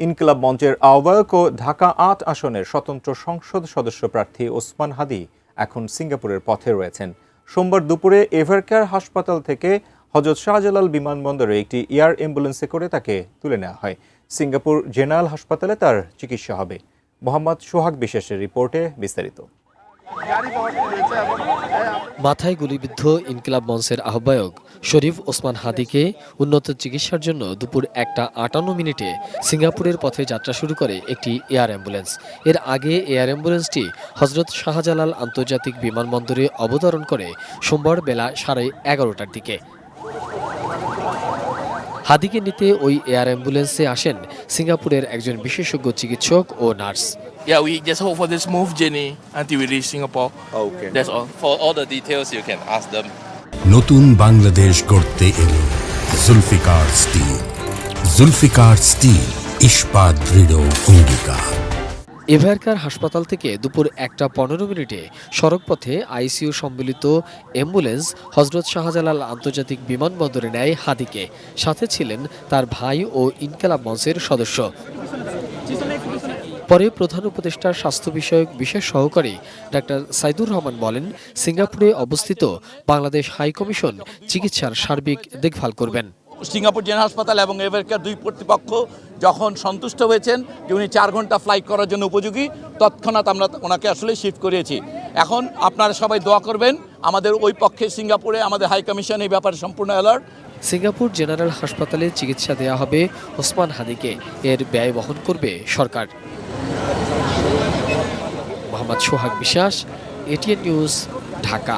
ইনকিলাব মঞ্চের আহ্বায়ক ও ঢাকা ৮ আসনের স্বতন্ত্র সংসদ সদস্য প্রার্থী ওসমান হাদি এখন সিঙ্গাপুরের পথে রয়েছেন। সোমবার দুপুরে এভারকেয়ার হাসপাতাল থেকে হযরত শাহজালাল বিমানবন্দরে একটি এয়ার অ্যাম্বুলেন্সে করে তাকে তুলে নেওয়া হয়। সিঙ্গাপুর জেনারেল হাসপাতালে তার চিকিৎসা হবে। মোহাম্মদ সোহাগ বিশ্বাসের রিপোর্টে বিস্তারিত। মাথায় গুলিবিদ্ধ ইনকিলাব মঞ্চের আহ্বায়ক শরীফ ওসমান হাদিকে উন্নত চিকিৎসার জন্য দুপুর 1:58 সিঙ্গাপুরের পথে যাত্রা শুরু করে একটি এয়ার অ্যাম্বুলেন্স। এর আগে এয়ার অ্যাম্বুলেন্সটি হযরত শাহজালাল আন্তর্জাতিক বিমানবন্দরে অবতরণ করে সোমবার বেলা 11:30টার দিকে। হাদিকে নিতে ওই এয়ার অ্যাম্বুলেন্সে আসেন সিঙ্গাপুরের একজন বিশেষজ্ঞ চিকিৎসক ও nurse. Yeah, we just hope for this smooth journey until we reach Singapore. Okay. That's all. For all the details, you can ask them. নতুন বাংলাদেশ গড়তে এলো জুলফিকার স্টিল। জুলফিকার স্টিল, ইস্পাত দৃঢ় অঙ্গীকার। এভারকেয়ার হাসপাতাল থেকে দুপুর 1:15 সড়কপথে আইসিইউ সম্মিলিত অ্যাম্বুলেন্স হযরত শাহজালাল আন্তর্জাতিক বিমানবন্দরে নেয় হাদিকে। সাথে ছিলেন তার ভাই ও ইনকিলাব মঞ্চের সদস্য। পরে প্রধান উপদেষ্টার স্বাস্থ্য বিষয়ক বিশেষ সহকারী ডাক্তার সাইদুর রহমান বলেন, সিঙ্গাপুরে অবস্থিত বাংলাদেশ হাই কমিশন চিকিৎসার সার্বিক দেখভাল করবেন। সিঙ্গাপুর জেনারেল হাসপাতাল এবং এভারকেয়ার দুই কর্তৃপক্ষ যখন সন্তুষ্ট হয়েছেন যে উনি 4 ঘন্টা ফ্লাইট করার জন্য উপযোগী, তৎক্ষণাৎ আমরা ওনাকে আসলে শিফট করিয়েছি। এখন আপনারা সবাই দোয়া করবেন, আমাদের ওই পক্ষে সিঙ্গাপুরে আমাদের হাই কমিশন এই ব্যাপারে সম্পূর্ণ অ্যালার্ট। সিঙ্গাপুর জেনারেল হাসপাতালে চিকিৎসা দেওয়া হবে ওসমান হাদিকে। এর ব্যয় বহন করবে সরকার। মোহাম্মদ সোহাগ বিশ্বাস, এটিএন নিউজ, ঢাকা।